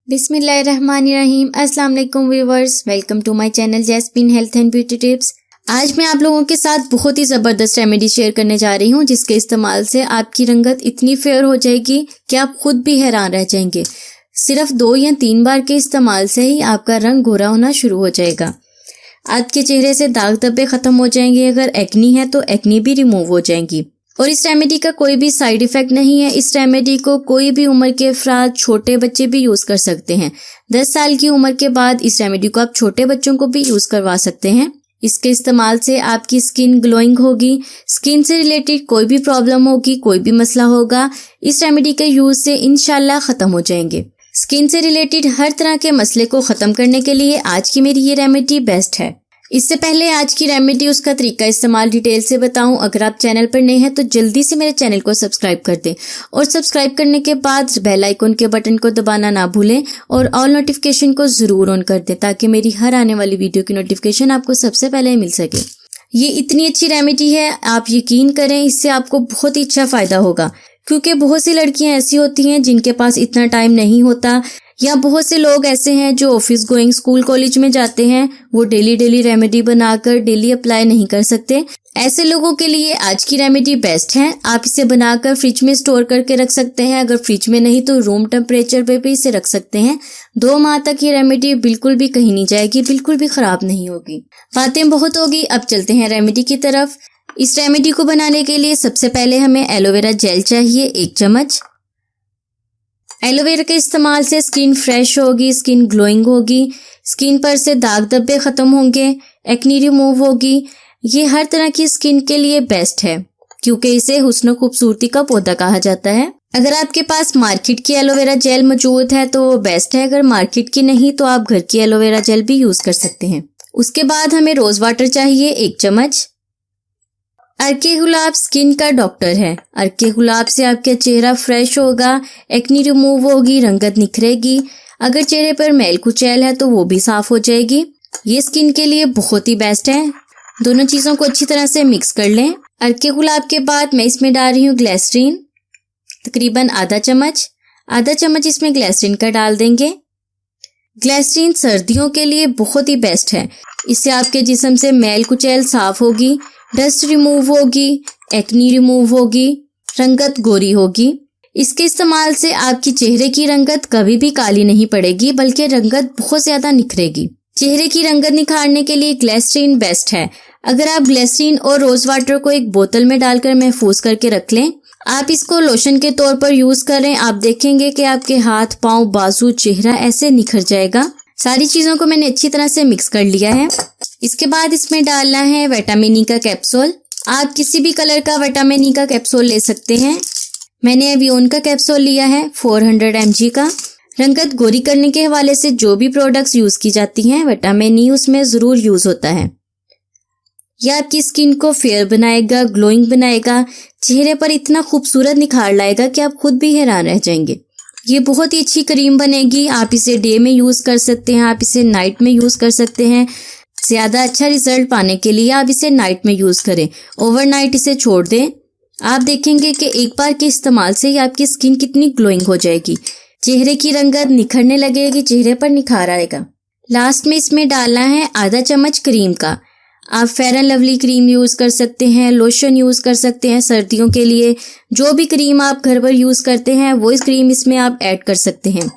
बिस्मिल्लाहिर्रहमानिर्रहीम। अस्सलाम वालेकुम viewers, welcome to my channel Jasmine health and beauty tips. आज मैं आप लोगों के साथ बहुत ही ज़बरदस्त रेमेडी शेयर करने जा रही हूँ, जिसके इस्तेमाल से आपकी रंगत इतनी फेयर हो जाएगी कि आप खुद भी हैरान रह जाएंगे। सिर्फ 2 या 3 बार के इस्तेमाल से ही आपका रंग गोरा होना शुरू हो जाएगा। आपके चेहरे से दाग धब्बे खत्म हो जाएंगे। अगर एक्नी है तो एक्नी भी रिमूव हो जाएंगी। और इस रेमेडी का कोई भी साइड इफेक्ट नहीं है। इस रेमेडी को कोई भी उम्र के अफराद, छोटे बच्चे भी यूज कर सकते हैं। 10 साल की उम्र के बाद इस रेमेडी को आप छोटे बच्चों को भी यूज करवा सकते हैं। इसके इस्तेमाल से आपकी स्किन ग्लोइंग होगी। स्किन से रिलेटेड कोई भी प्रॉब्लम होगी, कोई भी मसला होगा, इस रेमेडी के यूज से इंशाल्लाह खत्म हो जाएंगे। स्किन से रिलेटेड हर तरह के मसले को खत्म करने के लिए आज की मेरी ये रेमेडी बेस्ट है। इससे पहले आज की रेमेडी, उसका तरीका इस्तेमाल डिटेल से बताऊं। अगर आप चैनल पर नए हैं तो जल्दी से मेरे चैनल को सब्सक्राइब कर दें और सब्सक्राइब करने के बाद बेल आइकन के बटन को दबाना ना भूलें और ऑल नोटिफिकेशन को जरूर ऑन कर दें, ताकि मेरी हर आने वाली वीडियो की नोटिफिकेशन आपको सबसे पहले मिल सके। ये इतनी अच्छी रेमेडी है, आप यकीन करें इससे आपको बहुत ही अच्छा फायदा होगा। क्योंकि बहुत सी लड़कियां ऐसी होती हैं जिनके पास इतना टाइम नहीं होता, या बहुत से लोग ऐसे हैं जो ऑफिस गोइंग, स्कूल कॉलेज में जाते हैं, वो डेली रेमेडी बनाकर डेली अप्लाई नहीं कर सकते। ऐसे लोगों के लिए आज की रेमेडी बेस्ट है। आप इसे बनाकर फ्रिज में स्टोर करके रख सकते हैं। अगर फ्रिज में नहीं तो रूम टेम्परेचर पे भी इसे रख सकते हैं। 2 माह तक ये रेमेडी बिल्कुल भी कहीं नहीं जाएगी, बिल्कुल भी खराब नहीं होगी। बातें बहुत होगी, अब चलते हैं रेमेडी की तरफ। इस रेमेडी को बनाने के लिए सबसे पहले हमें एलोवेरा जेल चाहिए 1 चम्मच। एलोवेरा के इस्तेमाल से स्किन फ्रेश होगी, स्किन ग्लोइंग होगी, स्किन पर से दाग धब्बे खत्म होंगे, एक्नी रिमूव होगी। ये हर तरह की स्किन के लिए बेस्ट है, क्योंकि इसे हुस्न खूबसूरती का पौधा कहा जाता है। अगर आपके पास मार्केट की एलोवेरा जेल मौजूद है तो वो बेस्ट है। अगर मार्केट की नहीं तो आप घर की एलोवेरा जेल भी यूज कर सकते हैं। उसके बाद हमें रोज वाटर चाहिए 1 चम्मच। अर्के गुलाब स्किन का डॉक्टर है। अर्के गुलाब से आपका चेहरा फ्रेश होगा, एक्नी रिमूव होगी, रंगत निखरेगी। अगर चेहरे पर मैल कुचैल है तो वो भी साफ हो जाएगी। ये स्किन के लिए बहुत ही बेस्ट है। दोनों चीजों को अच्छी तरह से मिक्स कर लें। अर्के गुलाब के बाद मैं इसमें डाल रही हूँ ग्लिसरीन, तकरीबन आधा चम्मच इसमें ग्लिसरीन का डाल देंगे। ग्लिसरीन सर्दियों के लिए बहुत ही बेस्ट है। इससे आपके जिस्म से मैल कुचैल साफ होगी, डस्ट रिमूव होगी, एक्नी रिमूव होगी, रंगत गोरी होगी। इसके इस्तेमाल से आपकी चेहरे की रंगत कभी भी काली नहीं पड़ेगी, बल्कि रंगत बहुत ज्यादा निखरेगी। चेहरे की रंगत निखारने के लिए ग्लिसरीन बेस्ट है। अगर आप ग्लिसरीन और रोज वाटर को एक बोतल में डालकर महफूज करके रख लें, आप इसको लोशन के तौर पर यूज करें, आप देखेंगे कि आपके हाथ, पाँव, बाजू, चेहरा ऐसे निखर जाएगा। सारी चीजों को मैंने अच्छी तरह से मिक्स कर लिया है। इसके बाद इसमें डालना है विटामिन ई का कैप्सूल। आप किसी भी कलर का विटामिन ई का कैप्सूल ले सकते हैं। मैंने अवियोन का कैप्सूल लिया है 400 mg का। रंगत गोरी करने के हवाले से जो भी प्रोडक्ट्स यूज की जाती हैं, विटामिन ई उसमें जरूर यूज होता है। यह आपकी स्किन को फेयर बनाएगा, ग्लोइंग बनाएगा, चेहरे पर इतना खूबसूरत निखार लाएगा कि आप खुद भी हैरान रह जाएंगे। ये बहुत ही अच्छी क्रीम बनेगी। आप इसे डे में यूज कर सकते हैं, आप इसे नाइट में यूज कर सकते हैं। ज्यादा अच्छा रिजल्ट पाने के लिए आप इसे नाइट में यूज करें, ओवरनाइट इसे छोड़ दें। आप देखेंगे कि एक बार के इस्तेमाल से ही आपकी स्किन कितनी ग्लोइंग हो जाएगी, चेहरे की रंगत निखरने लगेगी, चेहरे पर निखार आएगा। लास्ट में इसमें डालना है आधा चम्मच क्रीम का। आप fair and lovely cream use कर सकते हैं, लोशन यूज कर सकते हैं सर्दियों के लिए। जो भी क्रीम आप घर पर यूज करते हैं वो इस क्रीम इसमें आप ऐड कर सकते हैं।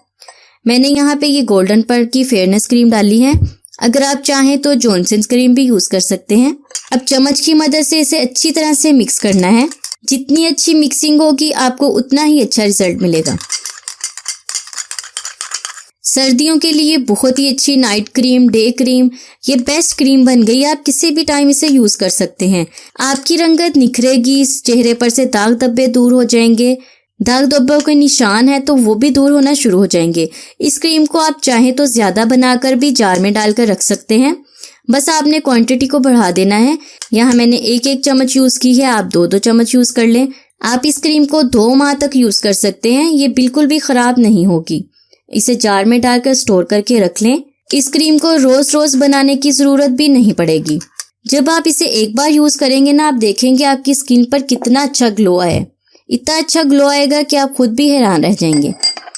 मैंने यहाँ पे ये गोल्डन पर की फेयरनेस क्रीम डाली है। अगर आप चाहें तो जॉनसन्स क्रीम भी यूज कर सकते हैं। अब चम्मच की मदद से इसे अच्छी तरह से मिक्स करना है। जितनी अच्छी मिक्सिंग होगी आपको उतना ही अच्छा रिजल्ट मिलेगा। सर्दियों के लिए बहुत ही अच्छी नाइट क्रीम, डे क्रीम, ये बेस्ट क्रीम बन गई। आप किसी भी टाइम इसे यूज कर सकते हैं। आपकी रंगत निखरेगी, चेहरे पर से दाग धब्बे दूर हो जाएंगे। दाग धब्बों के निशान है तो वो भी दूर होना शुरू हो जाएंगे। इस क्रीम को आप चाहें तो ज्यादा बनाकर भी जार में डालकर रख सकते हैं। बस आपने क्वांटिटी को बढ़ा देना है। यहाँ मैंने 1 चम्मच यूज की है, आप 2 चम्मच यूज कर लें। आप इस क्रीम को 2 माह तक यूज कर सकते हैं, ये बिल्कुल भी खराब नहीं होगी। इसे जार में डालकर स्टोर करके रख लें। इस क्रीम को रोज रोज बनाने की जरूरत भी नहीं पड़ेगी। जब आप इसे एक बार यूज करेंगे ना, आप देखेंगे आपकी स्किन पर कितना अच्छा ग्लो आया। इतना अच्छा ग्लो आएगा कि आप खुद भी हैरान रह जाएंगे।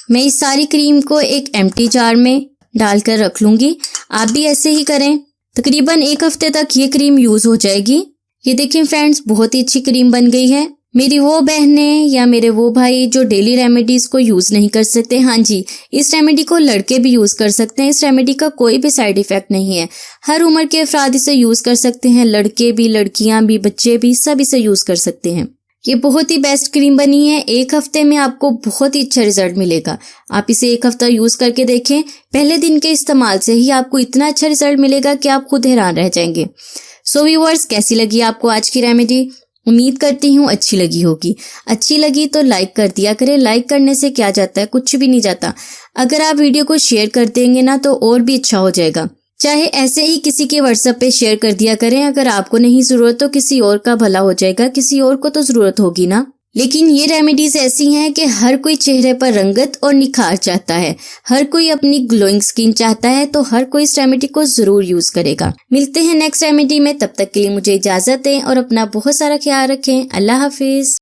मैं इस सारी क्रीम को एक एम्प्टी जार में डालकर रख लूंगी। आप भी ऐसे ही करें। तकरीबन 1 हफ्ते तक ये क्रीम यूज हो जाएगी। ये देखिए फ्रेंड्स, बहुत ही अच्छी क्रीम बन गई है। मेरी वो बहनें या मेरे वो भाई जो डेली रेमेडीज को यूज नहीं कर सकते, हाँ जी, इस रेमेडी को लड़के भी यूज कर सकते हैं। इस रेमेडी का कोई भी साइड इफेक्ट नहीं है। हर उम्र के अफराद इसे यूज कर सकते हैं, लड़के भी, लड़कियां भी, बच्चे भी, सब इसे यूज कर सकते हैं। ये बहुत ही बेस्ट क्रीम बनी है। 1 हफ्ते में आपको बहुत ही अच्छा रिजल्ट मिलेगा। आप इसे 1 हफ्ता यूज करके देखें। पहले दिन के इस्तेमाल से ही आपको इतना अच्छा रिजल्ट मिलेगा कि आप खुद हैरान रह जाएंगे। सो व्यूअर्स, कैसी लगी आपको आज की रेमेडी? उम्मीद करती हूँ अच्छी लगी होगी। अच्छी लगी तो लाइक कर दिया करें। लाइक करने से क्या जाता है, कुछ भी नहीं जाता। अगर आप वीडियो को शेयर कर देंगे ना तो और भी अच्छा हो जाएगा। चाहे ऐसे ही किसी के व्हाट्सएप पे शेयर कर दिया करें। अगर आपको नहीं जरूरत तो किसी और का भला हो जाएगा, किसी और को तो जरूरत होगी ना। लेकिन ये रेमेडीज ऐसी हैं कि हर कोई चेहरे पर रंगत और निखार चाहता है, हर कोई अपनी ग्लोइंग स्किन चाहता है, तो हर कोई इस रेमेडी को जरूर यूज करेगा। मिलते हैं नेक्स्ट रेमेडी में, तब तक के लिए मुझे इजाजत दें और अपना बहुत सारा ख्याल रखें। अल्लाह हाफिज।